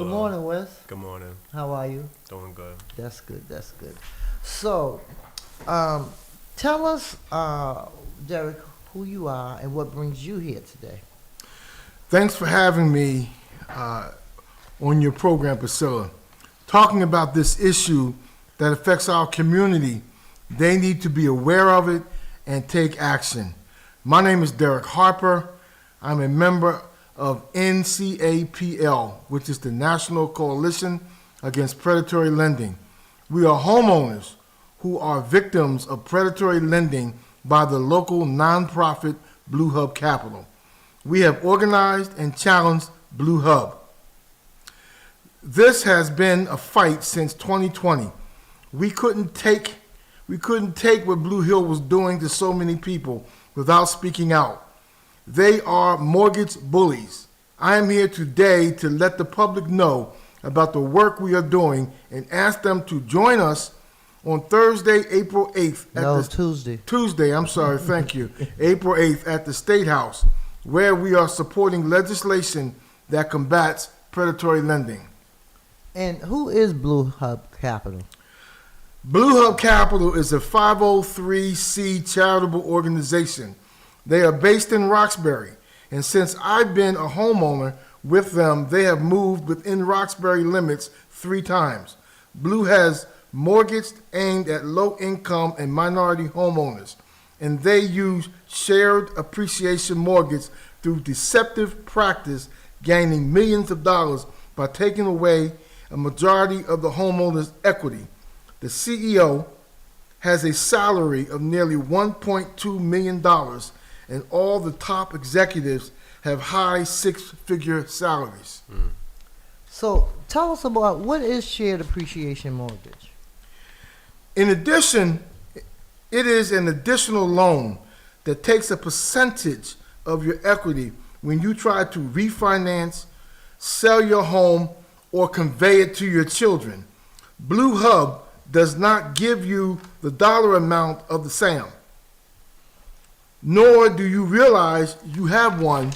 Good morning, Wes. Good morning. How are you? Doing good. That's good. That's good. So, tell us, Derek, who you are and what brings you here today. Thanks for having me on your program, Priscilla. Talking about this issue that affects our community, they need to be aware of it and take action. My name is Derek Harper. I'm a member of NCAPL, which is the National Coalition Against Predatory Lending. We are homeowners who are victims of predatory lending by the local nonprofit Blue Hub Capital. We have organized and challenged Blue Hub. This has been a fight since 2020. We couldn't take what Blue Hill was doing to so many people without speaking out. They are mortgage bullies. I am here today to let the public know about the work we are doing and ask them to join us on Thursday, April 8th. Tuesday. Tuesday, I'm sorry, thank you. April 8th at the State House, where we are supporting legislation that combats predatory lending. And who is Blue Hub Capital? Blue Hub Capital is a 503c charitable organization. They are based in Roxbury, and since I've been a homeowner with them, they have moved within Roxbury limits 3 times. Blue has mortgaged aimed at low-income and minority homeowners, and they use shared appreciation mortgage through deceptive practice, gaining millions of dollars by taking away a majority of the homeowner's equity. The CEO has a salary of nearly $1.2 million, and all the top executives have high 6-figure salaries. So tell us about what is shared appreciation mortgage? In addition, it is an additional loan that takes a percentage of your equity when you try to refinance, sell your home, or convey it to your children. Blue Hub does not give you the dollar amount of the SAM, nor do you realize you have one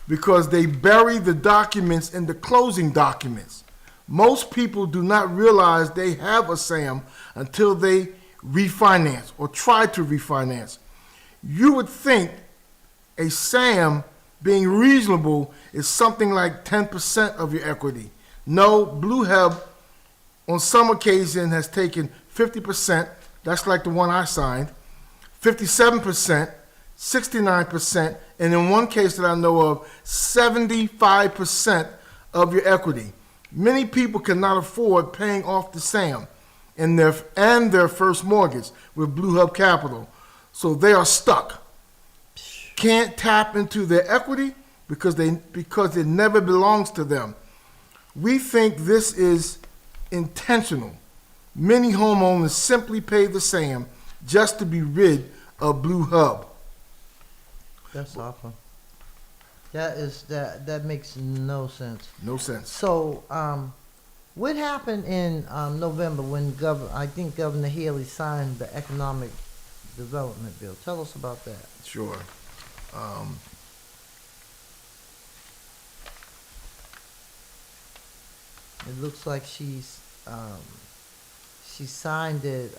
because they bury the documents in the closing documents. Most people do not realize they have a SAM until they refinance or try to refinance. You would think a SAM being reasonable is something like 10% of your equity. No, Blue Hub on some occasion has taken 50%, that's like the one I signed, 57%, 69%, and in one case that I know of, 75% of your equity. Many people cannot afford paying off the SAM and their first mortgage with Blue Hub Capital, so they are stuck. Can't tap into their equity because it never belongs to them. We think this is intentional. Many homeowners simply pay the SAM just to be rid of Blue Hub. That's awful. That makes no sense. No sense. So, what happened in November when I think Governor Haley signed the economic development bill? Tell us about that. Sure. It looks like she signed it,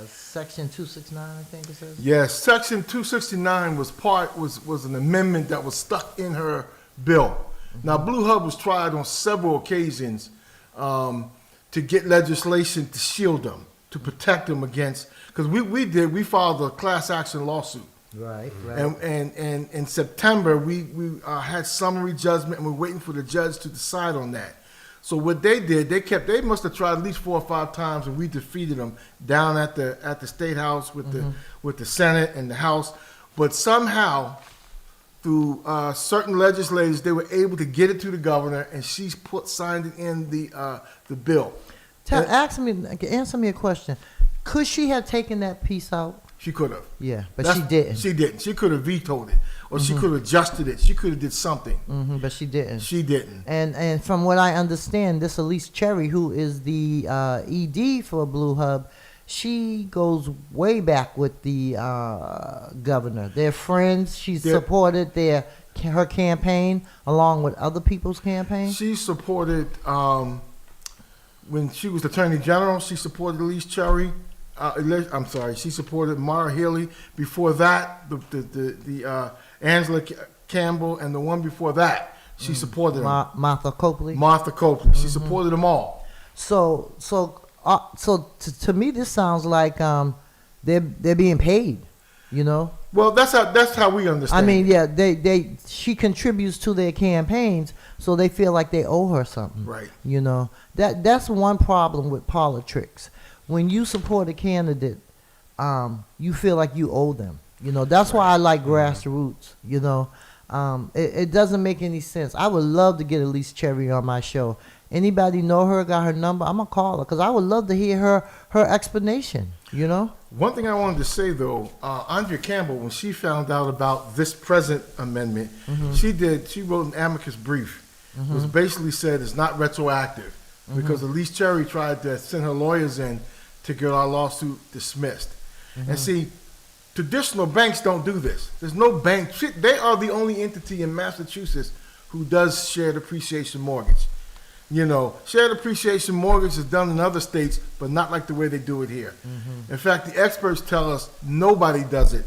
Section 269, I think it says. Yes, Section 269 was an amendment that was stuck in her bill. Mm-hmm. Now, Blue Hub was tried on several occasions to get legislation to shield them, to protect them against, because we filed a class action lawsuit. Right. And in September, we had summary judgment, and we're waiting for the judge to decide on that. So what they did, they must have tried at least 4 or 5 times, and we defeated them down at the State House with the Senate and the House. But somehow, through certain legislators, they were able to get it to the governor, and she signed it in the bill. Answer me a question. Could she have taken that piece out? She could have. Yeah, but she didn't. She didn't. She could have vetoed it, or she could have adjusted it. She could have did something. But she didn't. She didn't. And from what I understand, this Elise Cherry, who is the ED for Blue Hub, she goes way back with the governor. They're friends. She's supported their her campaign along with other people's campaigns? She supported, when she was Attorney General, she supported Elise Cherry. I'm sorry, she supported Mara Healey. Before that, the Angela Campbell, and the one before that, she supported them. Martha Copley. Martha Copley. She supported them all. So to me, this sounds like they're being paid. You know. Well, that's how we understand. I mean, it. yeah, she contributes to their campaigns, so they feel like they owe her something. Right. You know, that's one problem with politics. When you support a candidate, you feel like you owe them. You know, that's why I like grassroots. You know, it doesn't make any sense. I would love to get Elise Cherry on my show. Anybody know her, got her number? I'm gonna call her because I would love to hear her explanation. You know. One thing I wanted to say though, Andrea Campbell, when she found out about this present amendment, she wrote an amicus brief, which basically said it's not retroactive because Elise Cherry tried to send her lawyers in to get our lawsuit dismissed. And see, traditional banks don't do this. There's no bank. They are the only entity in Massachusetts who does shared appreciation mortgage. You know, shared appreciation mortgage is done in other states, but not like the way they do it here. In fact, the experts tell us nobody does it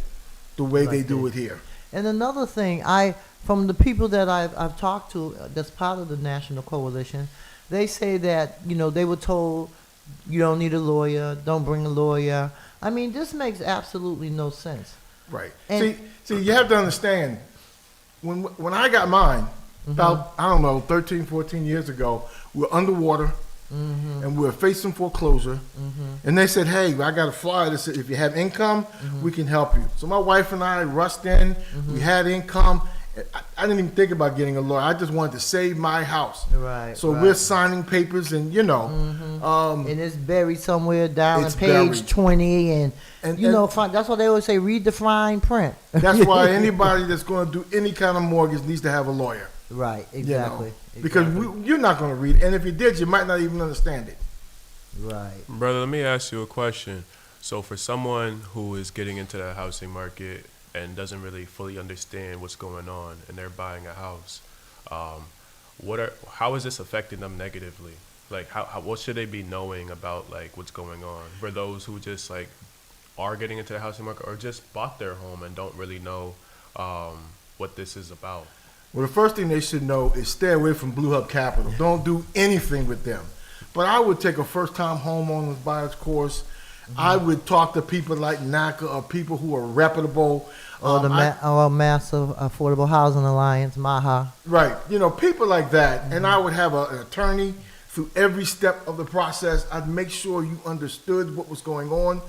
the way they do it here. And another thing, from the people that I've talked to that's part of the National Coalition, they say that, you know, they were told you don't need a lawyer, don't bring a lawyer. I mean, this makes absolutely no sense. Right. See, you have to understand, when I got mine, about, I don't know, 13, 14 years ago, we were underwater and we were facing foreclosure. And they said, hey, I got a flyer that said, if you have income, we can help you. So my wife and I rushed in. We had income. I didn't even think about getting a lawyer. I just wanted to save my house. Right. So we're signing papers and, you know. And it's buried somewhere down on It's page buried. 20. And you know, that's why they always say, read the fine print. That's why anybody that's going to do any kind of mortgage needs to have a lawyer. Right, exactly. You know, because you're not going to read it. And if you did, you might not even understand it. Right. Brother, let me ask you a question. So for someone who is getting into the housing market and doesn't really fully understand what's going on and they're buying a house, how is this affecting them negatively? Like, what should they be knowing about, like, what's going on? For those who just, like, are getting into the housing market or just bought their home and don't really know what this is about? Well, the first thing they should know is stay away from Blue Hub Capital. Don't do anything with them. But I would take a first-time homeowners buyer's course. I would talk to people like NACA or people who are reputable. Or Massive Affordable Housing Alliance, MAHA. Right. You know, people like that. And I would have an attorney through every step of the process. I'd make sure you understood what was going on.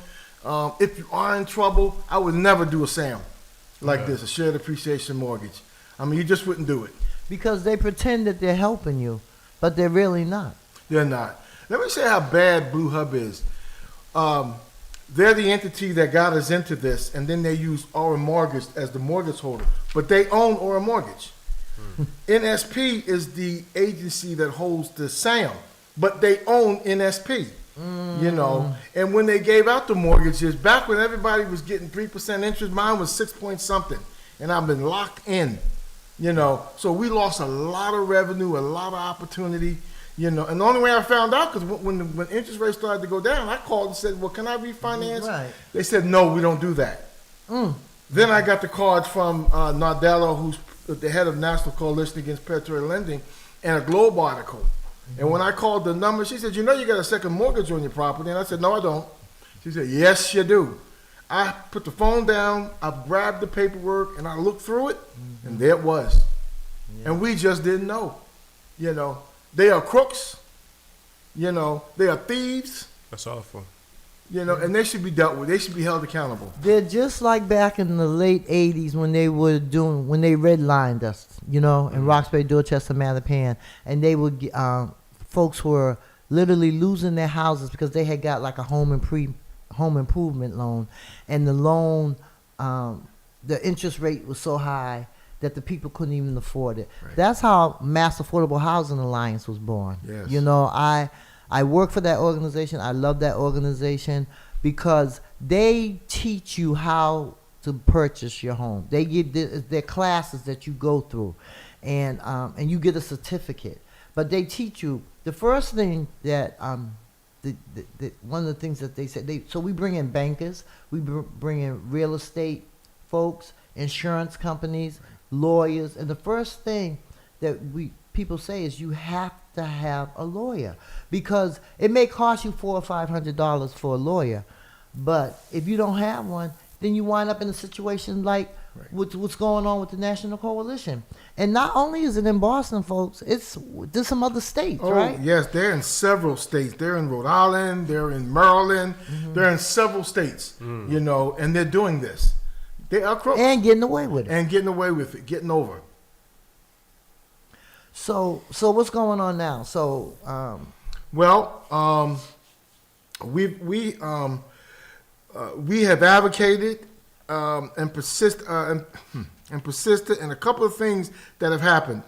If you are in trouble, I would never do a SAM like this, a shared appreciation mortgage. I mean, you just wouldn't do it. Because they pretend that they're helping you, but they're really not. They're not. Let me say how bad Blue Hub is. They're the entity that got us into this, and then they use Aura Mortgage as the mortgage holder. But they own Aura Mortgage. NSP is the agency that holds the SAM, but they own NSP. You know, and when they gave out the mortgages, back when everybody was getting 3% interest, mine was 6 point something, and I've been locked in. You know, so we lost a lot of revenue, a lot of opportunity. You know, and the only way I found out, because when interest rates started to go down, I called and said, well, can I refinance? Right. They said, no, we don't do that. Then I got the cards from Nardello, who's the head of National Coalition Against Predatory Lending, and a Globe article. And when I called the number, she said, you know you got a second mortgage on your property? And I said, no, I don't. She said, yes, you do. I put the phone down, I grabbed the paperwork, and I looked through it, and there it was. And we just didn't know. You know, they are crooks. You know, they are thieves. That's awful. You know, and they should be dealt with. They should be held accountable. They're just like back in the late 80s when they redlined us, you know, in Roxbury, Dorchester, Mattapan. And they would, folks were literally losing their houses because they had got like a home improvement loan. And the loan, the interest rate was so high that the people couldn't even afford it. Right. That's how Mass Affordable Housing Alliance was born. Yes. You know, I work for that organization. I love that organization because they teach you how to purchase your home. They give their classes that you go through, and you get a certificate. But they teach you the first thing that one of the things that they said. So we bring in bankers, we bring in real estate folks, insurance companies, lawyers, and the first thing that people say is you have to have a lawyer, because it may cost you $400 or $500 for a lawyer, but if you don't have one, then you wind up in a situation like what's going on with the National Coalition. And not only is it in Boston, folks, there's some other states, right? Yes, they're in several states. They're in Rhode Island, they're in Maryland, they're in several states, and they're doing this. They are crooks. And getting away with it. Getting over. So what's going on now? So, we have advocated and persisted in a couple of things that have happened.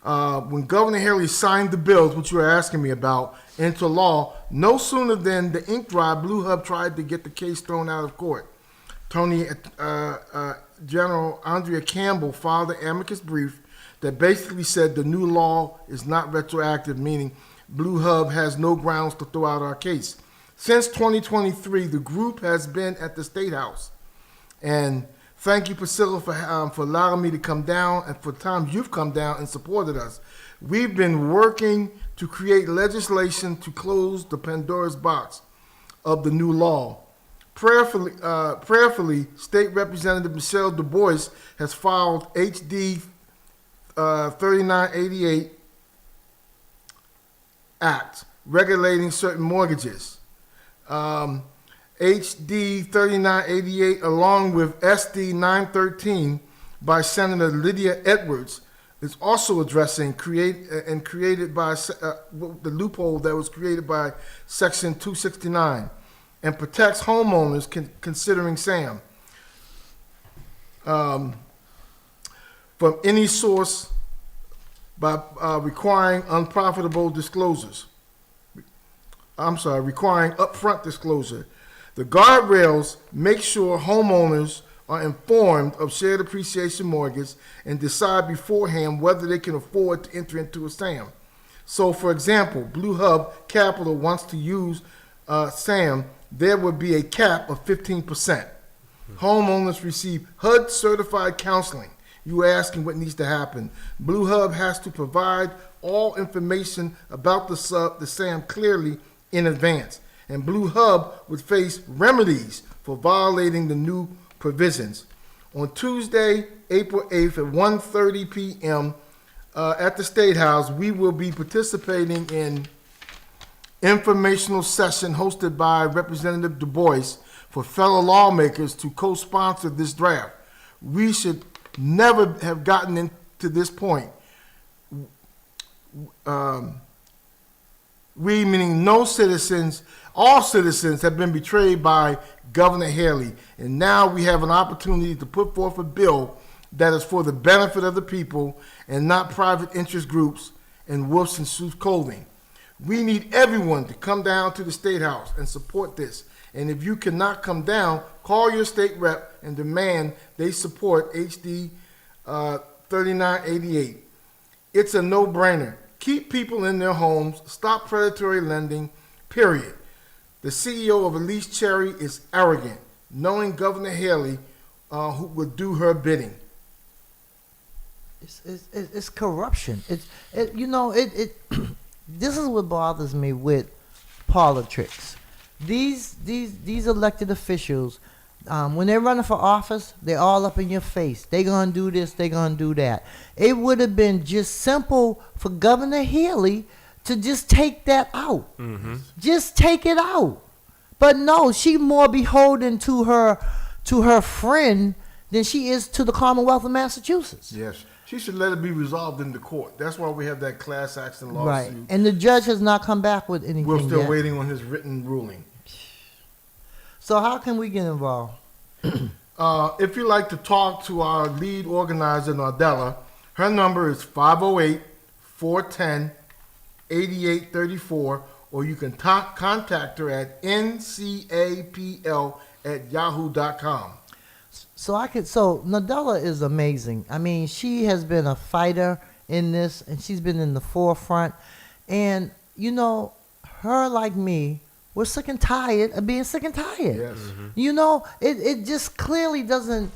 When Governor Haley signed the bills, which you were asking me about, into law, no sooner than the ink dried, Blue Hub tried to get the case thrown out of court. General Andrea Campbell filed an amicus brief that basically said the new law is not retroactive, meaning Blue Hub has no grounds to throw out our case. Since 2023, the group has been at the State House. And thank you, Priscilla, for allowing me to come down, and for times you've come down and supported us. We've been working to create legislation to close the Pandora's box of the new law. Prayerfully, State Representative Michelle Du Bois has filed HD 3988 Act regulating certain mortgages. HD 3988, along with SD 913 by Senator Lydia Edwards, is also addressing created by the loophole that was created by Section 269, and protects homeowners considering SAM from any source by requiring unprofitable disclosures. Requiring upfront disclosure. The guardrails make sure homeowners are informed of shared appreciation mortgage and decide beforehand whether they can afford to enter into a SAM. So, for example, Blue Hub Capital wants to use SAM. There would be a cap of 15%. Homeowners receive HUD certified counseling. You were asking what needs to happen. Blue Hub has to provide all information about the SAM clearly in advance, and Blue Hub would face remedies for violating the new provisions. On Tuesday, April 8th at 1:30 p.m. At the State House, we will be participating in informational session hosted by Representative Du Bois for fellow lawmakers to co-sponsor this draft. We should never have gotten into this point. We, meaning no citizens, all citizens have been betrayed by Governor Haley, and now we have an opportunity to put forth a bill that is for the benefit of the people and not private interest groups and wolves in sheep's clothing. We need everyone to come down to the State House and support this. And if you cannot come down, call your state rep and demand they support HD 3988. It's a no-brainer. Keep people in their homes, stop predatory lending, period. The CEO of Elise Cherry is arrogant, knowing Governor Haley who would do her bidding. It's corruption. This is what bothers me with politics. These elected officials, when they're running for office, they're all up in your face. They're going to do this, they're going to do that. It would have been just simple for Governor Haley to just take that out. Mm-hmm. Just take it out. But no, she's more beholden to her friend than she is to the Commonwealth of Massachusetts. Yes. She should let it be resolved in the court. That's why we have that class action lawsuit. Right. And the judge has not come back with anything We're still yet. waiting on his written ruling. So how can we get involved? If you'd like to talk to our lead organizer, Nardella, her number is 508-410-8834, or you can contact her at ncapl@yahoo.com. So Nadella is amazing. I mean, she has been a fighter in this, and she's been in the forefront. And you know, her like me, we're sick and tired of being sick and tired. Yes. You know, it just clearly doesn't.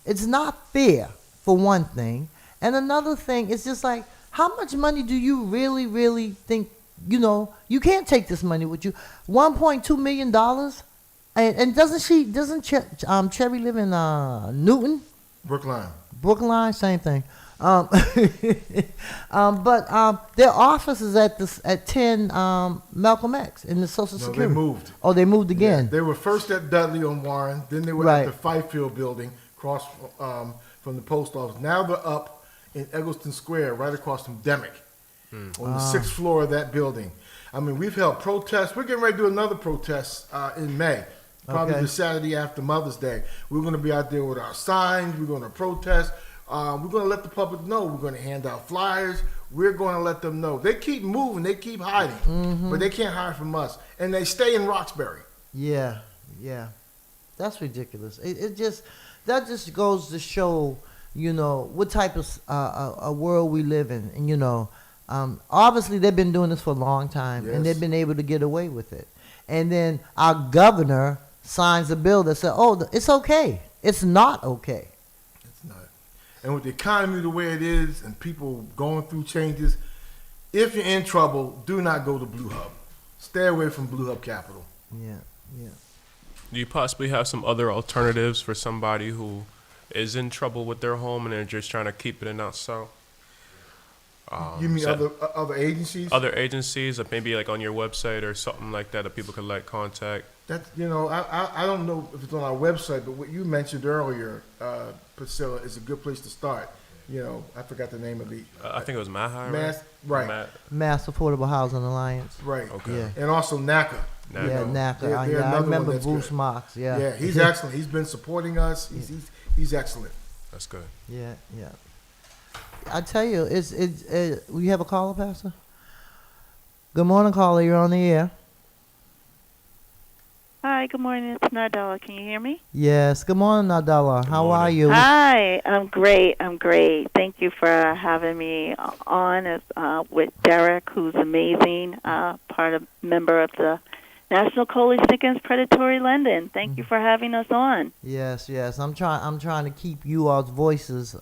It's not fair for one thing, and another thing, it's just like, how much money do you really think? You know, you can't take this money with you. $1.2 million. And doesn't Cherry live in Newton? Brookline, same thing. But their office is at 10 Malcolm X in the Social No, Security. they moved. Oh, they moved again. Yeah, they were first at Dudley on Warren, then they were Right. at the Fifield building across from the post office. Now they're up in Eggleston Square, right across from Demick, on the 6th floor of that building. I mean, we've held protests. We're getting ready to do another protest in May, probably Okay. the Saturday after Mother's Day. We're going to be out there with our signs. We're going to protest. We're going to let the public know. We're going to hand out flyers. We're going to let them know. They keep moving. They keep hiding. But they can't hide from us. And they stay in Roxbury. Yeah. That's ridiculous. That just goes to show, you know, what type of a world we live in. And, you know, obviously they've been doing this for a long time, and Yes. they've been able to get away with it. And then our governor signs a bill that says, oh, it's okay. It's not okay. It's not. And with the economy the way it is and people going through changes, if you're in trouble, do not go to Blue Hub. Stay away from Blue Hub Capital. Yeah. Do you possibly have some other alternatives for somebody who is in trouble with their home and they're just trying to keep it and not sell? You mean so- other agencies? Other agencies, or maybe like on your website or something like that people could like contact? That's, you know, I don't know if it's on our website, but what you mentioned earlier, Priscilla, is a good place to start. You know, I forgot the name of the I think it was Mahai, right? Mass Affordable Housing Alliance. Right. Okay. Yeah. And also NACA. NACA. Yeah, You know, NACA. they're I another one remember that's Bruce good. Marks. Yeah. Yeah, he's excellent. He's been supporting us. He's excellent. That's good. Yeah. I tell you, we have a caller, Pastor? Good morning, caller. You're on the air. Hi, good morning. It's Nardella. Can you hear me? Yes. Good morning, Nadella. How are morning. you? Hi, I'm great. Thank you for having me on as with Derek, who's amazing, member of the National Coalition Against Predatory Lending. Thank you for having us on. Yes. I'm trying to keep you all's voices,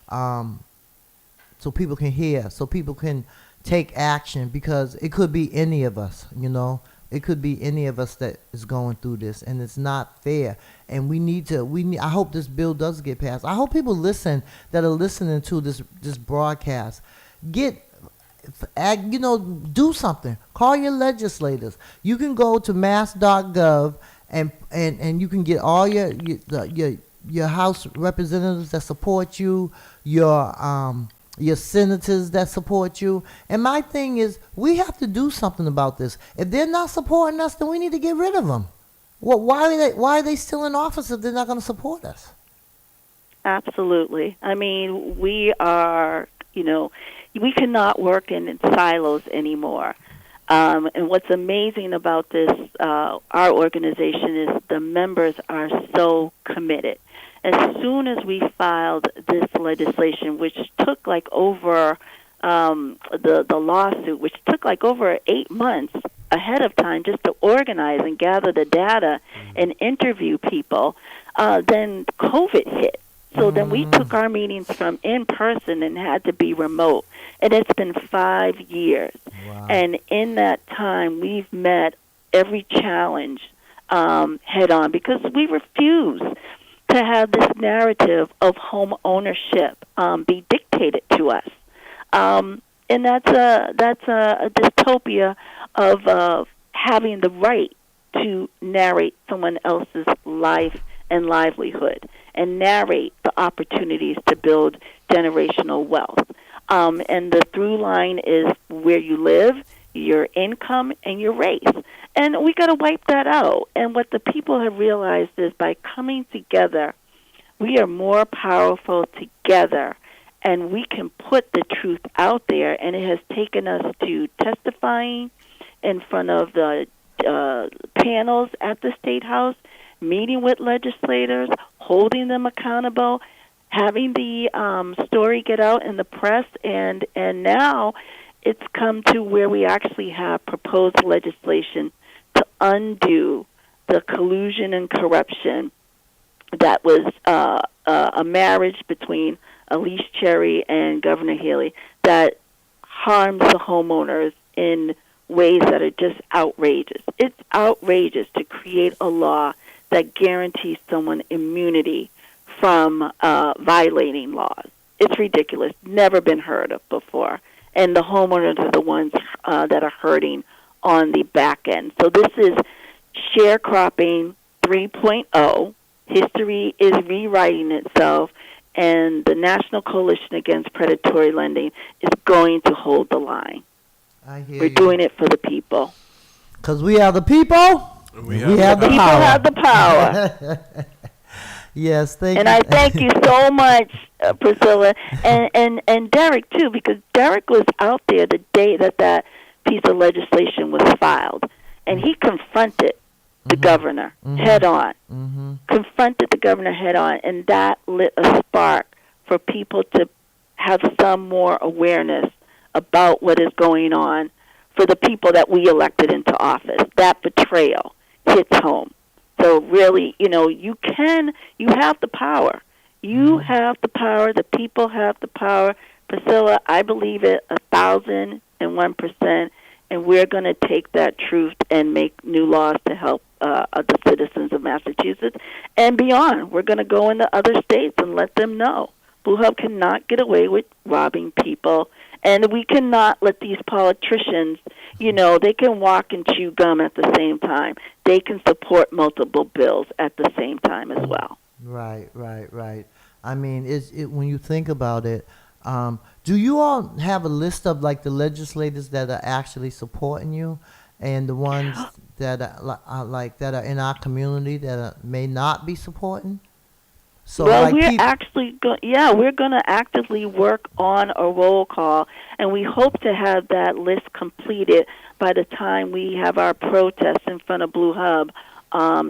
so people can hear, so people can take action, because it could be any of us, you know. It could be any of us that is going through this, and it's not fair. And we need. I hope this bill does get passed. I hope people that are listening to this broadcast, do something. Call your legislators. You can go to mass.gov and you can get all your House representatives that support you, your senators that support you. And my thing is, we have to do something about this. If they're not supporting us, then we need to get rid of them. Why are they still in office if they're not going to support us? Absolutely. I mean, we are, we cannot work in silos anymore. And what's amazing about this, our organization, is the members are so committed. As soon as we filed this legislation, which took like over the lawsuit, which took like over 8 months ahead of time just to organize and gather the data and interview people, then COVID hit. So then we took our meetings from in person and had to be remote. And it's been 5 years. Wow. And in that time, we've met every challenge head on, because we refuse to have this narrative of home ownership be dictated to us. And that's a dystopia of having the right to narrate someone else's life and livelihood and narrate the opportunities to build generational wealth. And the through line is where you live, your income, and your race. And we got to wipe that out. And what the people have realized is, by coming together, we are more powerful together, and we can put the truth out there. And it has taken us to testifying in front of the panels at the State House meeting with legislators, holding them accountable, having the story get out in the press, and now it's come to where we actually have proposed legislation to undo the collusion and corruption that was a marriage between Elise Cherry and Governor Haley that harms the homeowners in ways that are just outrageous. It's outrageous to create a law that guarantees someone immunity from violating laws. It's ridiculous. Never been heard of before. And the homeowners are the ones that are hurting on the back end. So this is sharecropping 3.0. History is rewriting itself, and the National Coalition Against Predatory Lending is going to hold the line. I hear We're doing it for the people. Because we are the people. We have the People power. have the power. Yes, thank And you. I thank you so much, Priscilla, and Derek, too, because Derek was out there the day that piece of legislation was filed, and he confronted the governor head on, confronted the governor head on, and that lit a spark for people to have some more awareness about what is going on for the people that we elected into office. That betrayal hits home. So really, you have the power. You have the power. The people have the power. Priscilla, I believe it 1,001%, and we're going to take that truth and make new laws to help the citizens of Massachusetts and beyond. We're going to go into other states and let them know Blue Hub cannot get away with robbing people, and we cannot let these politicians, they can walk and chew gum at the same time. They can support multiple bills at the same time as well. Right. I mean, when you think about it, do you all have a list of like the legislators that are actually supporting you, and the ones that are that are in our community that may not be supporting? So well, we're going to actively work on a roll call, and we hope to have that list completed by the time we have our protest in front of Blue Hub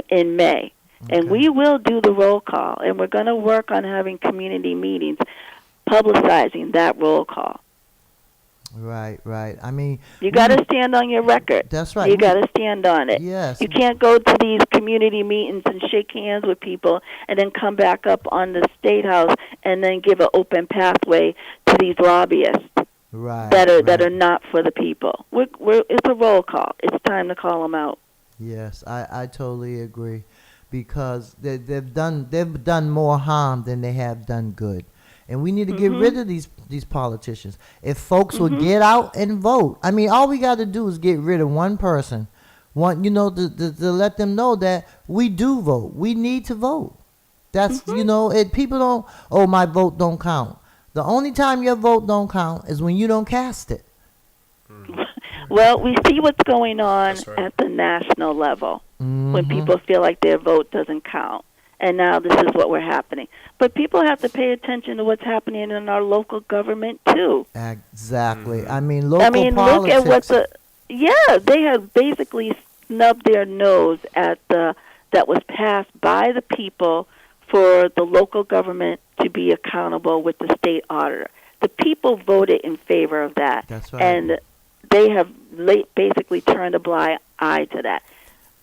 in May. Okay. And we will do the roll call, and we're going to work on having community meetings, publicizing that roll call. Right. I mean, you got to stand on your record. That's right. You got to stand on it. Yes. You can't go to these community meetings and shake hands with people and then come back up on the State House and then give an open pathway to these lobbyists that are not for the people. It's a roll call. It's time to call them out. Yes, I totally agree, because they've done more harm than they have done good. And we need to get rid of these politicians. If folks would get out and vote, I mean, all we got to do is get rid of one person, to let them know that we do vote. We need to vote. That's people don't. My vote don't count. The only time your vote don't count is when you don't cast it. Well, we see what's going on at the national level when people feel like their vote doesn't count. And now this is what we're happening. But people have to pay attention to what's happening in our local government, too. Exactly. I mean, local politics. Look at what they have basically snubbed their nose at that was passed by the people for the local government to be accountable with the state auditor. The people voted in favor of that. That's right. And they have basically turned a blind eye to that.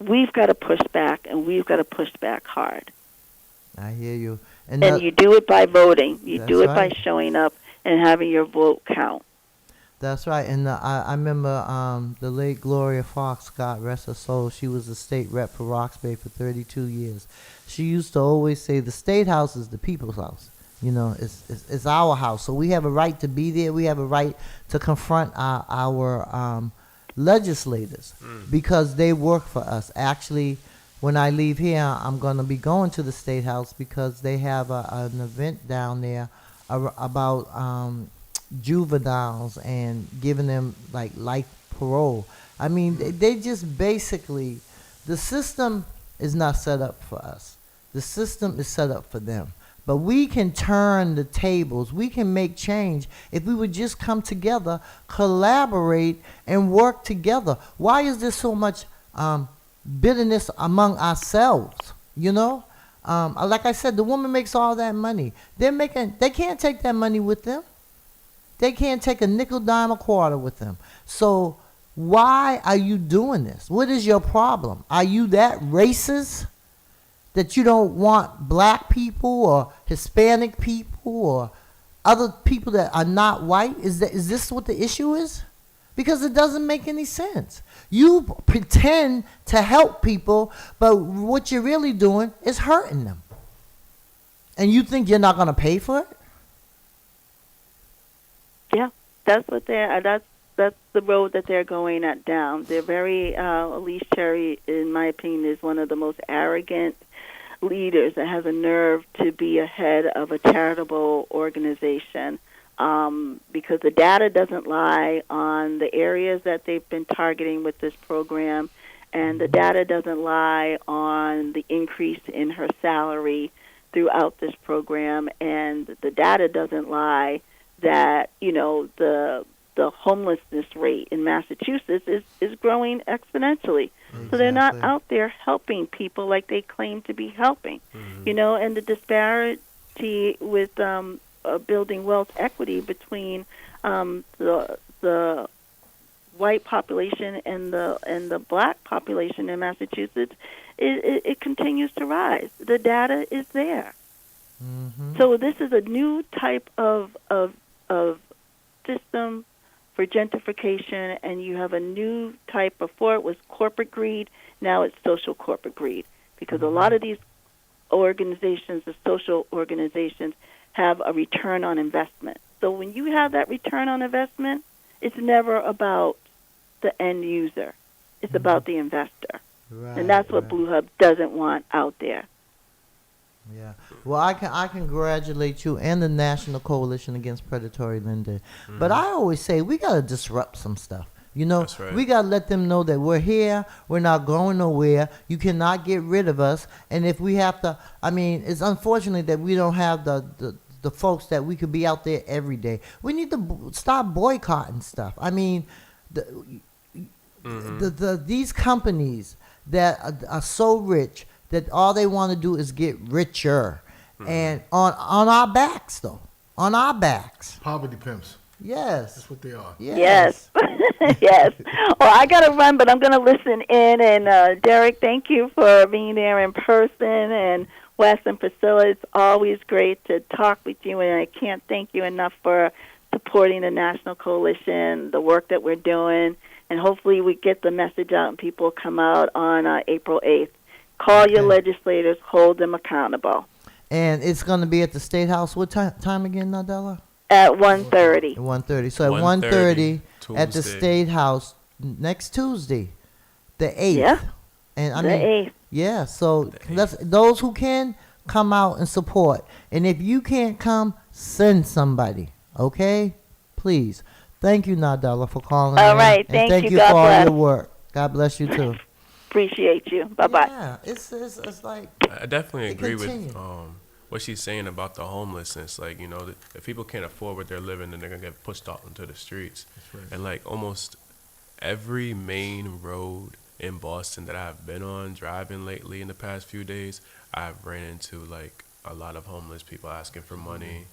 We've got to push back, and we've got to push back hard. I hear you. And you do it by voting. You do it by showing up and having your vote count. That's right. And I remember the late Gloria Fox, God rest her soul. She was a state rep for Roxbury for 32 years. She used to always say the State House is the people's house. It's our house. So we have a right to be there. We have a right to confront our legislators because they work for us. Actually, when I leave here, I'm going to be going to the State House because they have an event down there about juveniles and giving them like life parole. I mean, they just basically, the system is not set up for us. The system is set up for them. But we can turn the tables. We can make change if we would just come together, collaborate, and work together. Why is there so much bitterness among ourselves? You know, like I said, the woman makes all that money. They can't take that money with them. They can't take a nickel, dime, a quarter with them. So why are you doing this? What is your problem? Are you that racist that you don't want black people or Hispanic people or other people that are not white? Is this what the issue is? Because it doesn't make any sense. You pretend to help people, but what you're really doing is hurting them. And you think you're not going to pay for it? Yeah, that's what that's the road that they're going at down. They're very Elise Cherry, in my opinion, is one of the most arrogant leaders that has a nerve to be a head of a charitable organization. Because the data doesn't lie on the areas that they've been targeting with this program, and the data doesn't lie on the increase in her salary throughout this program, and the data doesn't lie that, you know, the homelessness rate in Massachusetts is growing exponentially. Exactly. So they're not out there helping people like they claim to be helping. Mm-hmm. You know, and the disparity with building wealth equity between the white population and the black population in Massachusetts, it continues to rise. The data is there. Mm-hmm. So this is a new type of system for gentrification, and you have a new type. Before it was corporate greed, now it's social corporate greed, because a lot of these organizations, the social organizations, have a return on investment. So when you have that return on investment, it's never about the end user. It's about the investor. Right, and that's what Blue Hub doesn't want out there. Yeah. Well, I congratulate you and the National Coalition Against Predatory Lending. Mm-hmm. But I always say we got to disrupt some stuff. You know, right. We got to let them know that we're here. We're not going nowhere. You cannot get rid of us. And if we have to, I mean, it's unfortunate that we don't have the folks that we could be out there every day. We need to stop boycotting stuff. I mean, these companies that are so rich that all they want to do is get richer. Mm-hmm. And on our backs, though. On our backs. Poverty pimps. Yes. That's what they are. Yes. Yes. Well, I got to run, but I'm going to listen in. And, Derek, thank you for being there in person. And Wes and Priscilla, it's always great to talk with you. And I can't thank you enough for supporting the National Coalition, the work that we're doing. And hopefully we get the message out and people come out on April 8th. Call your legislators, hold them accountable. And it's going to be at the State House. What time again, Nadella? At 1:30. At 1:30. So at 1:30 at the State House next Tuesday, the 8th. Yeah. And I the mean, 8th. Yeah. So those who can come out and support. And if you can't come, send somebody. Okay? Please. Thank you, Nadella, for calling. All right. Thank you God for bless. all your work. God bless you too. Appreciate you. Bye-bye. Yeah, it's like I definitely agree with what she's saying about the homelessness. Like, you know, if people can't afford what they're living, then they're gonna get pushed out into the streets. That's right. And like almost every main road in Boston that I've been on driving lately in the past few days, I've ran into like a lot of homeless people asking for money,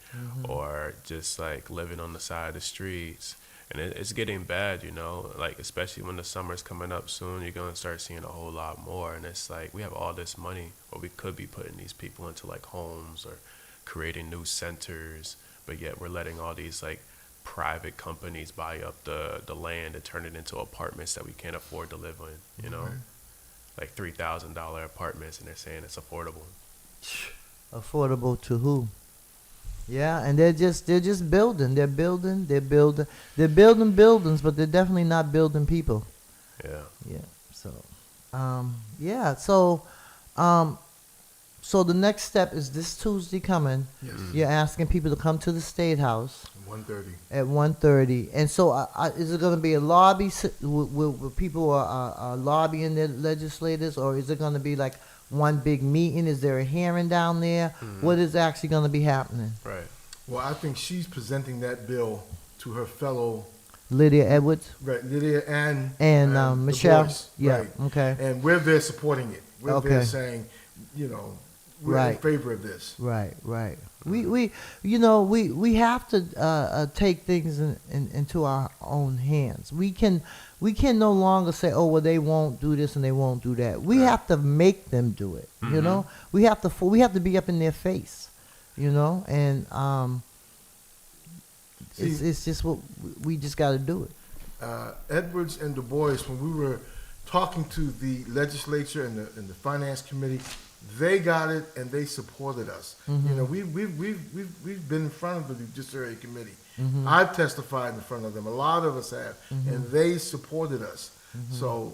or just like living on the side of the streets. And it's getting bad, you know, like especially when the summer's coming up soon, you're going to start seeing a whole lot more. And it's like we have all this money, but we could be putting these people into like homes or creating new centers, but yet we're letting all these like private companies buy up the land and turn it into apartments that we can't afford to live in, you know, like $3,000 apartments, and they're saying it's affordable. Affordable to who? Yeah, and they're just building. They're building buildings, but they're definitely not building people. Yeah. Yeah. So the next step is this Tuesday coming. Yes. You're asking people to come to the State House. 1:30. At 1:30. And so is it going to be a lobby where people are lobbying their legislators, or is it going to be like one big meeting? Is there a hearing down there? What is actually going to be happening? Right. Well, I think she's presenting that bill to her fellow Lydia Edwards. Right, Lydia and Michelle. Boyce, yeah. right. Okay. And we're there supporting it. We're there saying you know, we're in Right. favor of this. Right, right. We have to take things into our own hands. We can no longer say, oh, well, they won't do this and they won't do that. We have to make them do it. You know, we have to be up in their face. You know, and it's just what we just got to do it. Edwards and Du Bois, when we were talking to the legislature and the finance committee, they got it and they supported us. You know, we've been in front of the judiciary committee. I've testified in front of them. A lot of us have, and they supported us. So,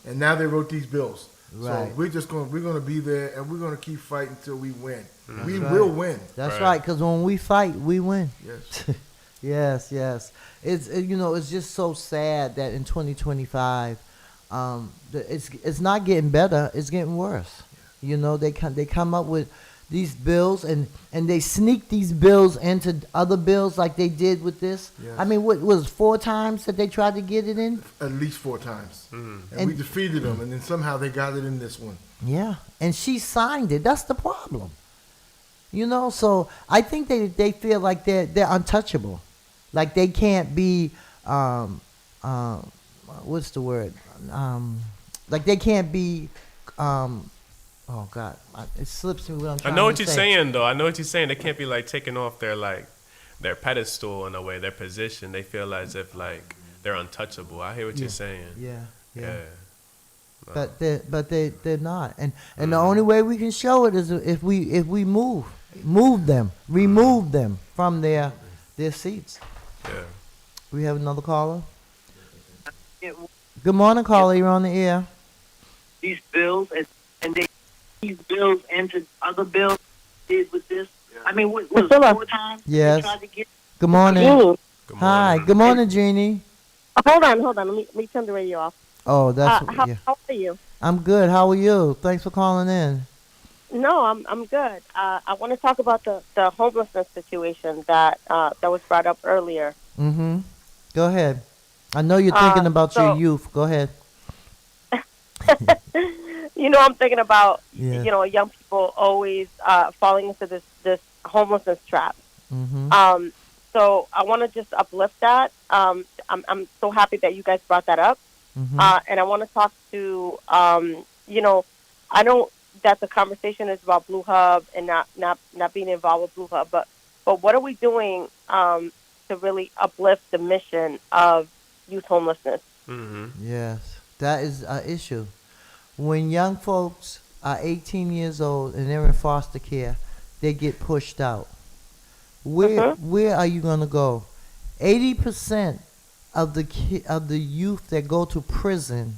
and now they wrote these bills. Right. So we're gonna be there and we're gonna keep fighting until we win. We right. will win. That's right, because when we fight, we win. Yes. Yes. It's just so sad that in 2025, it's not getting better. It's getting worse. You know, they come up with these bills and they sneak these bills into other bills like they did with this. Yes. I mean, what was 4 times that they tried to get it in? At least 4 times. Mm-hmm. And we defeated them, and then somehow they got it in this one. Yeah, and she signed it. That's the problem. You know, so I think they feel like they're untouchable, like they can't be what's the word? Like they can't be oh God, it slips me what I'm trying to say. I know what you're saying, though. I know what you're saying. They can't be like taking off their pedestal in a way, their position. They feel as if like they're untouchable. I hear what you're saying. Yeah. But they're not, and the only way we can show it is if we move them, remove them from their seats. Yeah. We have another caller. Good morning, caller. You're on the air. These bills these bills entered other bills did with this. I mean, what was Priscilla. 4 times? Yes. They tried to get Good morning. Jeannie. Good Hi. morning. Good morning, Jeannie. Hold on. Let me turn the radio off. Oh, that's yeah. How are you? I'm good. How are you? Thanks for calling in. No, I'm good. I want to talk about the homelessness situation that was brought up earlier. Mm-hmm. Go ahead. I know you're thinking about your youth. Go ahead. I'm thinking about Yeah. young people always falling into this homelessness trap. Mm-hmm. So I want to just uplift that. I'm so happy that you guys brought that up. Mm-hmm. And I want to talk to I know that the conversation is about Blue Hub and not being involved with Blue Hub, but what are we doing to really uplift the mission of youth homelessness? Mm-hmm. Yes, that is an issue. When young folks are 18 years old and they're in foster care, they get pushed out. Where are you gonna go? 80% of the youth that go to prison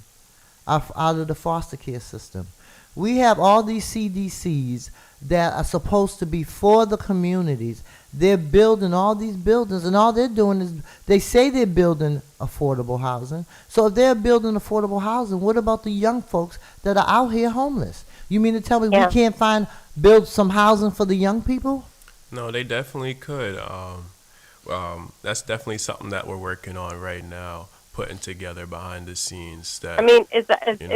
are out of the foster care system. We have all these CDCs that are supposed to be for the communities. They're building all these buildings, and all they're doing is they say they're building affordable housing. So if they're building affordable housing, what about the young folks that are out here homeless? You mean to tell me we can't build some housing for the young people? No, they definitely could. That's definitely something that we're working on right now, putting together behind the scenes. That I mean, is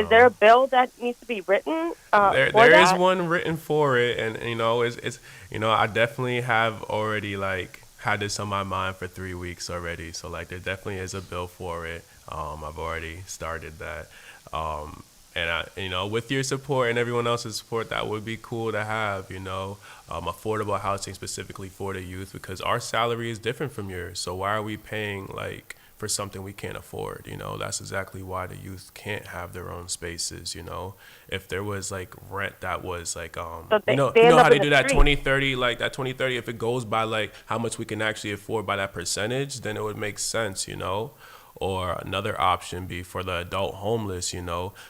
there a bill that needs to be written? There is one written for it, and it's I definitely have already had this on my mind for 3 weeks already. So there definitely is a bill for it. I've already started that. And with your support and everyone else's support, that would be cool to have, affordable housing specifically for the youth, because our salary is different from yours. So why are we paying for something we can't afford? That's exactly why the youth can't have their own spaces. If there was rent that was how they do that 2030, that 2030, if it goes by how much we can actually afford by that percentage, then it would make sense, Or another option be for the adult homeless.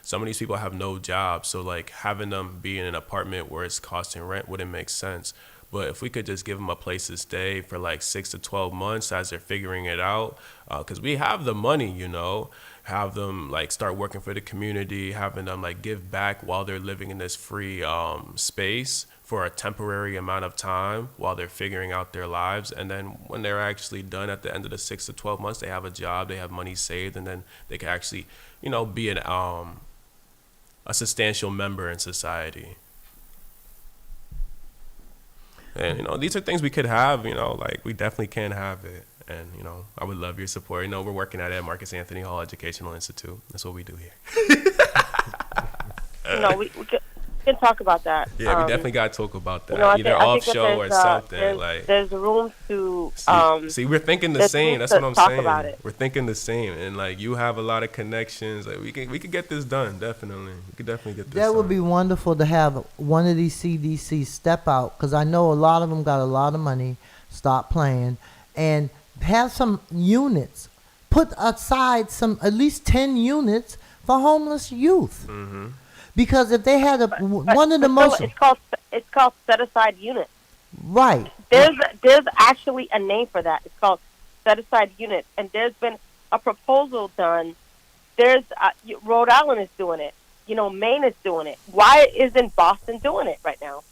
Some of these people have no jobs, so having them be in an apartment where it's costing rent wouldn't make sense. But if we could just give them a place to stay for 6 to 12 months as they're figuring it out, because we have the money, have them start working for the community, having them give back while they're living in this free space for a temporary amount of time while they're figuring out their lives. And then when they're actually done at the end of the 6 to 12 months, they have a job, they have money saved, and then they can actually, be a substantial member in society. And, these are things we could have, like we definitely can have it. And, I would love your support. We're working at Marcus Anthony Hall Educational Institute. That's what we do here. We can talk about that. Yeah, we definitely got to talk about that. Either off show or something. There's room to see, we're thinking the same. That's what I'm talk saying. About it. We're thinking the same, and like you have a lot of connections. Like we could get this done. Definitely, we could definitely get this. That done. would be wonderful to have one of these CDCs step out, because I know a lot of them got a lot of money. Stop playing and have some units. Put aside at least 10 units for homeless youth. Mm-hmm. Because if they had one of the most, it's called set aside units. Right. There's actually a name for that. It's called set aside units, and there's been a proposal done. There's Rhode Island is doing it. Maine is doing it. Why isn't Boston doing it right now?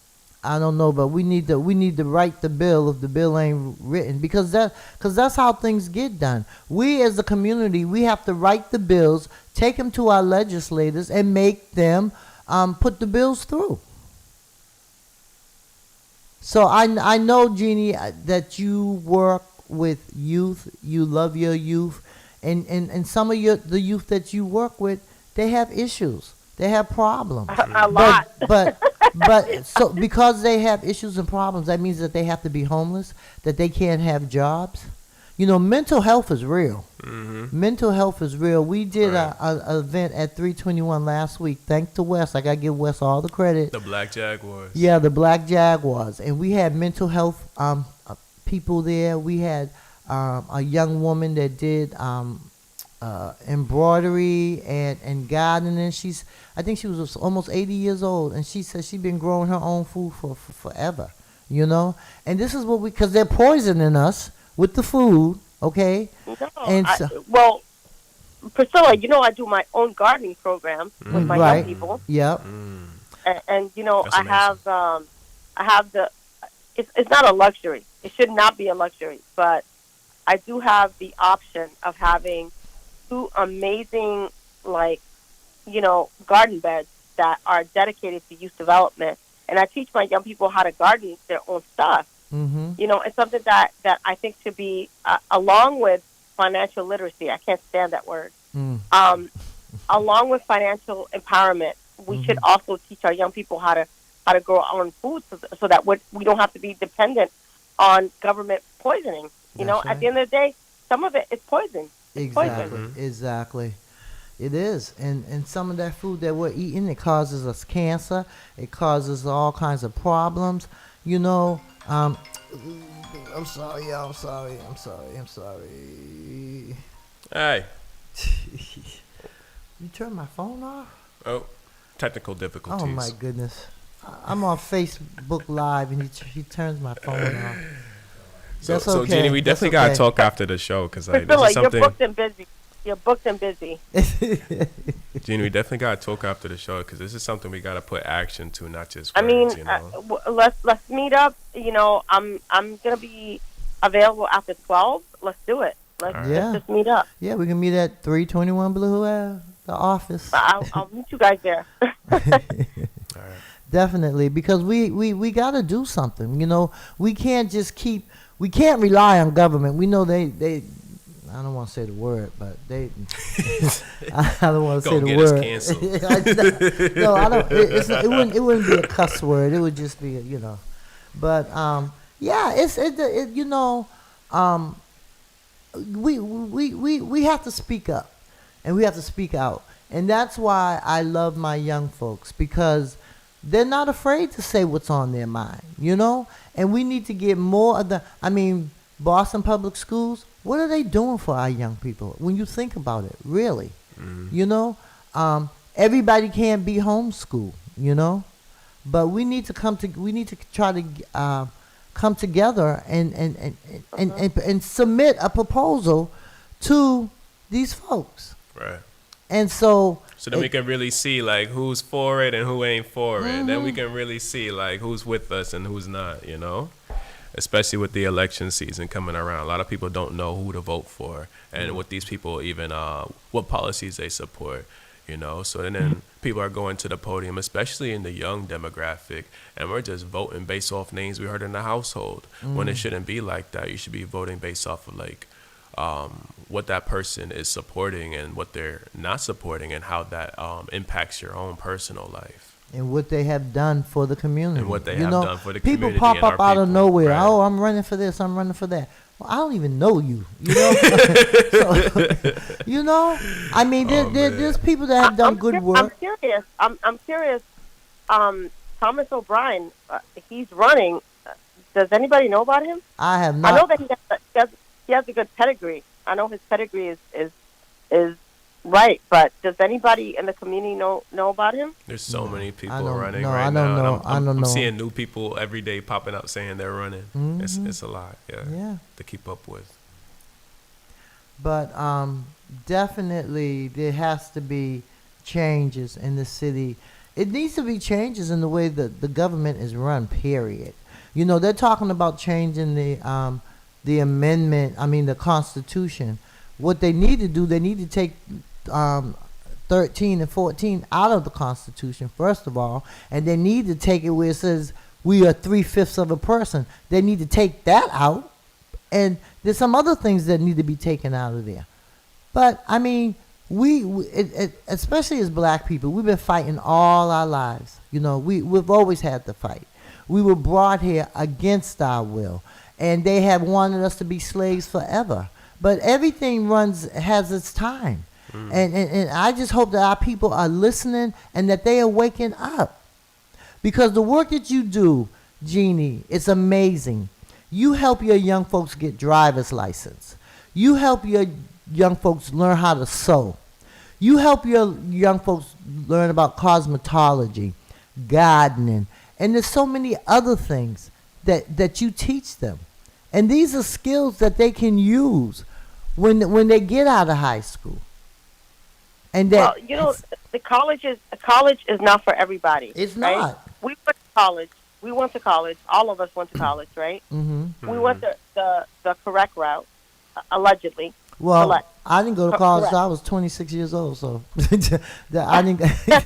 I don't know, but we need to write the bill if the bill ain't written, because that's how things get done. We as a community, we have to write the bills, take them to our legislators, and make them put the bills through. So I know, Jeannie, that you work with youth. You love your youth, and some of the youth that you work with, they have issues. They have problems. A lot. But so because they have issues and problems, that means that they have to be homeless, that they can't have jobs. Mental health is real. Mm-hmm. Mental health is real. We did Right. a event at 321 last week. Thanks to Wes. I got to give Wes all the credit. The Black Jaguars. Yeah, the Black Jaguars. And we had mental health people there. We had a young woman that did embroidery and gardening. I think she was almost 80 years old, and she said she'd been growing her own food for forever, And this is what because they're poisoning us with the food, okay? No, And Priscilla, I do my own gardening program with my young people. Yep. And That's I have the. It's not a luxury. It should not be a luxury, but I do have the option of having 2 amazing, garden beds that are dedicated to youth development. And I teach my young people how to garden their own stuff. Mm-hmm. It's something that I think should be, along with financial literacy. I can't stand that word. Along with financial empowerment, we should also teach our young people how to grow our own food so that we don't have to be dependent on government poisoning. At the end of the day, some of it is poison. Exactly. It is. And some of that food that we're eating, it causes us cancer. It causes all kinds of problems. I'm sorry. Hey. You turned my phone off? Oh, technical difficulties. Oh, my goodness. I'm on Facebook Live, and he turns my phone off. That's So okay. Jeannie, we definitely got to talk after the show, because this Priscilla, is something. You're booked and busy. Jeannie, we definitely got to talk after the show, because this is something we got to put action to, not just I words, mean, let's meet up. I'm gonna be available after 12. Let's do it. Let's just meet up. Yeah, we can meet at 321 Blue Ave, the office. I'll meet you guys there. All right. Definitely, because we got to do something. We can't we can't rely on government. We know they I don't want to say the word, but they. I don't want to say the word. Canceled. No, I don't. It wouldn't be a cuss word. It would just be, But yeah, we have to speak up, and we have to speak out, and that's why I love my young folks, because they're not afraid to say what's on their mind, And we need to get more of Boston Public Schools. What are they doing for our young people? When you think about it, really, everybody can't be homeschooled, but we need to try to come together and submit a proposal to these folks. Right. And so then we can really see who's for it and who ain't for it. Then we can really see who's with us and who's not, Especially with the election season coming around. A lot of people don't know who to vote for and what these people even what policies they support. you know. So then people are going to the podium, especially in the young demographic, and we're just voting based off names we heard in the household, when it shouldn't be like that. You should be voting based off of like what that person is supporting and what they're not supporting, and how that impacts your own personal life. And what they have done for the community. And what they You have know, done for the people community pop and up our out of people. nowhere. Right. Oh, I'm running for this. I'm running for that. Well, I don't even know you. You know, so, you know. I mean, there's people that have done good work. I'm curious. I'm curious. Thomas O'Brien, he's running. Does anybody know about him? I have not. I know that he has a good pedigree. I know his pedigree is right, but does anybody in the community know about him? There's so many people don't running know. right I don't now. know. And I don't I'm know. seeing new people every day popping up saying they're running. It's a lot, Yeah. to keep up with. But definitely there has to be changes in the city. It needs to be changes in the way that the government is run, period. You know, they're talking about changing the amendment, the Constitution. What they need to do, they need to take 13 and 14 out of the Constitution, first of all, and they need to take it where it says we are 3/5 of a person. They need to take that out, and there's some other things that need to be taken out of there. But I mean, especially as black people, we've been fighting all our lives. You know, we've always had to fight. We were brought here against our will, and they have wanted us to be slaves forever. But everything has its time. And I just hope that our people are listening and that they are waking up. Because the work that you do, Jeannie, it's amazing. You help your young folks get driver's license. You help your young folks learn how to sew. You help your young folks learn about cosmetology, gardening, and there's so many other things that you teach them. And these are skills that they can use when they get out of high school. And that, well, you know, the college is not for everybody. It's right? not. We went to college. We went to college. All of us went to college, right? Mm-hmm. We went the correct route, allegedly. Well, Correct. I didn't go to college Correct. till I was 26 years old, so I didn't.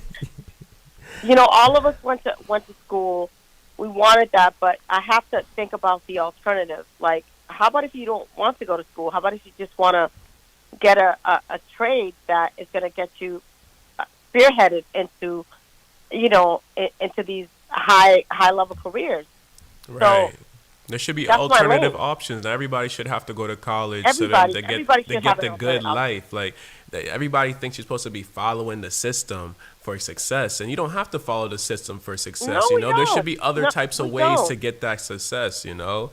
You know, all of us went to school. We wanted that, but I have to think about the alternative. Like, how about if you don't want to go to school? How about if you just want to get a trade that is going to get you spearheaded into, you know, into these high level careers? Right. So, there should be that's alternative options. Everybody should have to go to college everybody, so that they should get have the good life. Like, everybody thinks you're supposed to be following the system for success, and you don't have to follow the system for success. No, you know, we there don't. should be other No, types of we ways don't. to get that success. You know,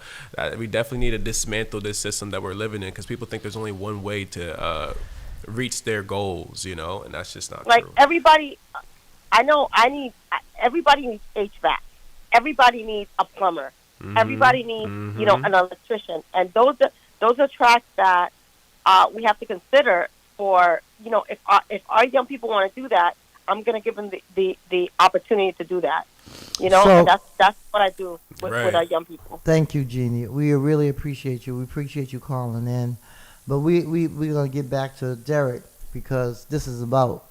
we definitely need to dismantle this system that we're living in, because people think there's only one way to reach their goals. You know, and that's just not like true. everybody. I know. Everybody needs HVAC. Everybody needs a plumber. Everybody needs, you know, an electrician, and those are tracks that we have to consider for, you know, if our young people want to do that, I'm going to give them the opportunity to do that, you know, and that's what I do with our young people. Thank you, Jeannie. We really appreciate you. We appreciate you calling in, but we're gonna get back to Derek, because this is about.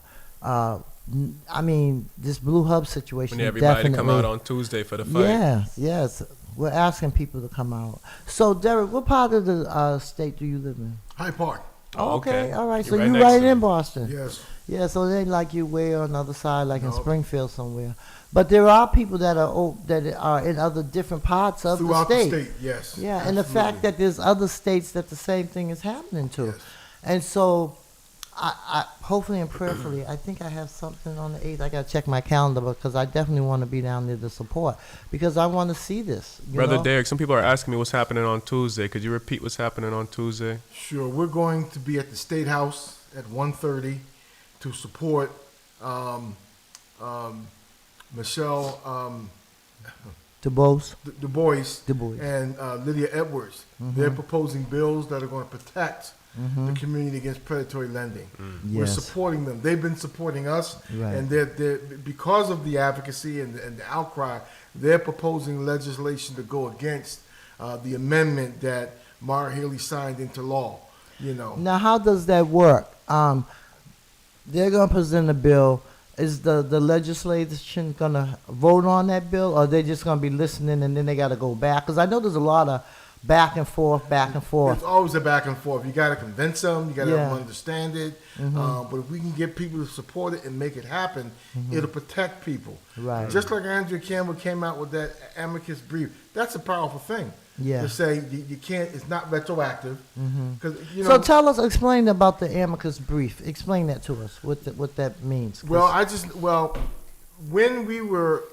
This Blue Hub situation. We need everybody definitely, to come out on Tuesday for the fight. Yes. We're asking people to come out. So, Derek, what part of the state do you live in? Hyde Park. Oh, okay. All right. You're So right you next right to in me. Boston. Yes. Yeah, so it ain't like you way on the other side, like in Nope. Springfield somewhere. But there are people that are in other different parts of Throughout the state. the state, yes. Yeah, and the fact that there's other states that the same thing is happening to. Yes. And so, I hopefully and prayerfully, I think I have something on the 8th. I got to check my calendar, because I definitely want to be down there to support, because I want to see this. Brother know? Derek, some people are asking me what's happening on Tuesday. Could you repeat what's happening on Tuesday? Sure. We're going to be at the State House at 1:30 to support Michelle Du Bois. Du Bois Du Bois. and Lydia Edwards. They're proposing bills that are going to protect the community against predatory lending. We're Yes. supporting them. They've been supporting us, Right. and they're because of the advocacy and the outcry, they're proposing legislation to go against the amendment that Mara Haley signed into law. You know, Now, how does that work? they're gonna present a bill. Is the legislation gonna vote on that bill, or they just gonna be listening and then they gotta go back? Because I know there's a lot of back and forth, back and forth. There's always a back and forth. You got to convince them. You got to have Yeah. them understand it. But if we can get people to support it and make it happen, it'll protect people. Right. Just like Andrea Campbell came out with that amicus brief. That's a powerful thing. Yeah. To say you can't. It's not retroactive. Because So tell us, explain about the amicus brief. Explain that to us. What that means. 'Cause- When we were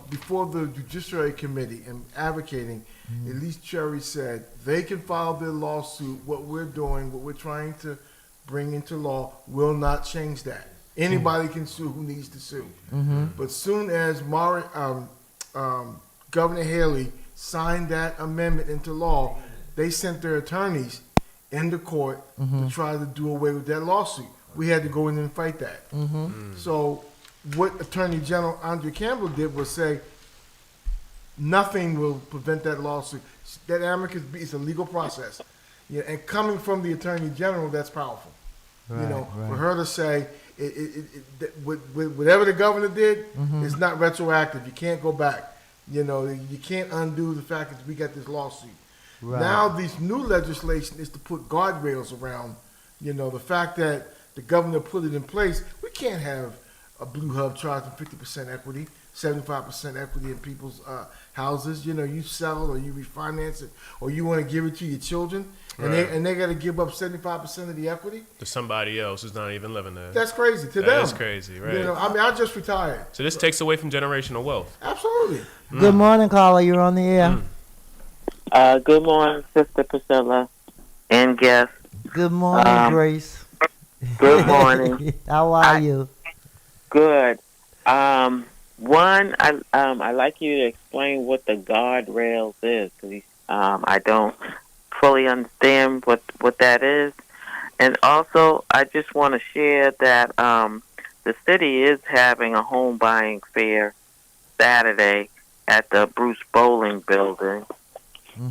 before the Judiciary Committee and advocating, at least Cherry said they can file their lawsuit. What we're doing, what we're trying to bring into law, will not change that. Anybody can sue who needs to sue. But soon as Governor Haley signed that amendment into law, they sent their attorneys into court to try to do away with that lawsuit. We had to go in and fight that. So what Attorney General Andrea Campbell did was say, nothing will prevent that lawsuit. That amicus brief is a legal process. Yeah, and coming from the Attorney General, that's powerful. For her to say, whatever the governor did, it's not retroactive. You can't go back. You can't undo the fact that we got this lawsuit. Right. Now, this new legislation is to put guardrails around, the fact that the governor put it in place. We can't have a Blue Hub charging 50% equity, 75% equity in people's houses. You sell it or you refinance it or you want to give it to your children, and they got to give up 75% of the equity To somebody else who's not even living there. That's crazy to them. That is crazy, right? I just retired. So this takes away from generational wealth. Absolutely. Good morning, caller. You're on the air. Good morning, Sister Priscilla and guest. Good morning, Grace. Good morning. How are you? Good. One, I like you to explain what the guardrails is, because I don't fully understand what that is. And also, I just want to share that the city is having a home buying fair Saturday at the Bruce Bowling Building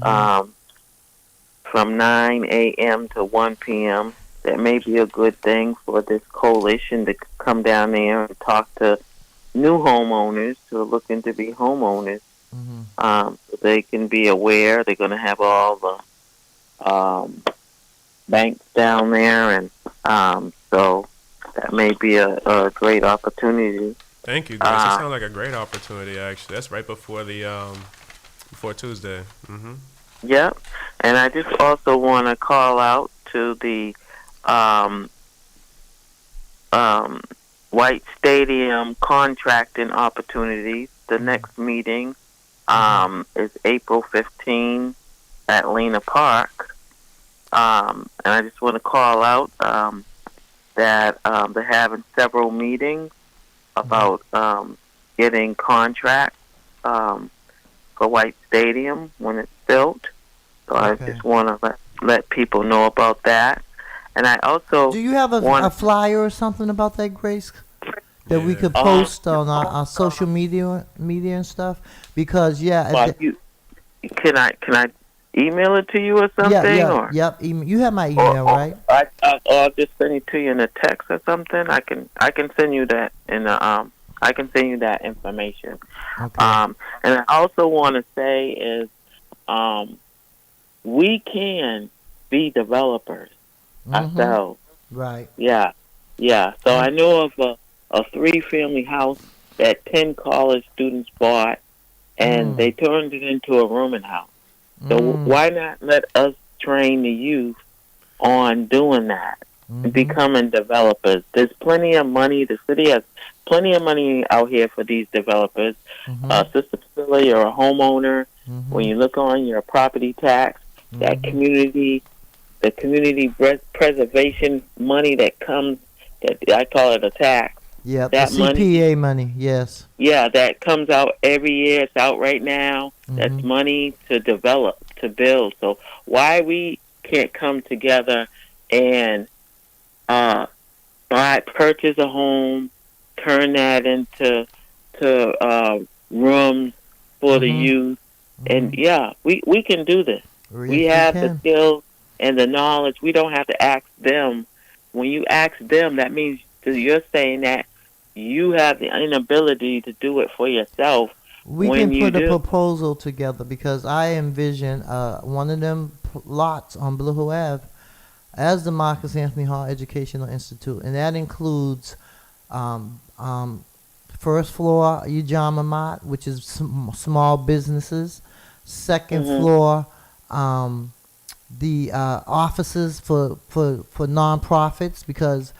from 9 a.m. to 1 p.m. That may be a good thing for this coalition to come down there and talk to new homeowners who are looking to be homeowners. So they can be aware. They're going to have all the banks down there, and so that may be a great opportunity. Thank you, Grace. That sounds like a great opportunity, actually. That's right before the before Tuesday. Yep. And I just also want to call out to the White Stadium contracting opportunities. The next meeting is April 15 at Lena Park. And I just want to call out that they're having several meetings about getting contracts for White Stadium when it's built. So I just want to let people know about that. And I also do you have a flyer or something about that, Grace, that we could post on our social media and stuff? Because can I email it to you or something? Yep. You have my email, right? I'll just send it to you in a text or something. I can send you that I can send you that information. Okay. And I also want to say is we can be developers ourselves. Right. Yeah. So I know of a 3-family house that 10 college students bought, and they turned it into a rooming house. So why not let us train the youth on doing that and becoming developers? There's plenty of money. The city has plenty of money out here for these developers. Sister Priscilla, you're a homeowner. When you look on your property tax, the community preservation money that comes, that I call it a tax. Yeah, that the CPA money, yes. Yeah, that comes out every year. It's out right now. That's money to develop, to build. So why we can't come together and purchase a home, turn that into rooms for the youth, and we can do this. We have the skills and the knowledge. We don't have to ask them. When you ask them, that means So you're saying that you have the inability to do it for yourself. We when can you put a do. proposal together because I envision one of them lots on Blue Hill Ave as the Marcus Anthony Hall Educational Institute, and that includes um, um, first floor Ujama Mott, which is small businesses. Second floor, the offices for nonprofits because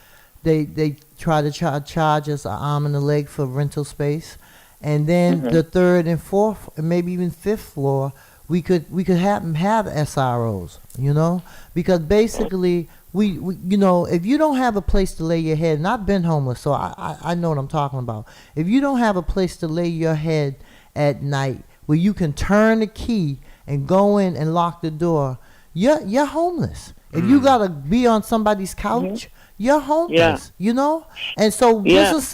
they try to charge us an arm and a leg for rental space, and then the third and fourth, and maybe even fifth floor, we could have them have SROs, you know, because basically we you know, if you don't have a place to lay your head, and I've been homeless, so I know what I'm talking about. If you don't have a place to lay your head at night where you can turn the key and go in and lock the door, you're homeless. If you gotta be on somebody's couch, you're homeless. You know, and so this is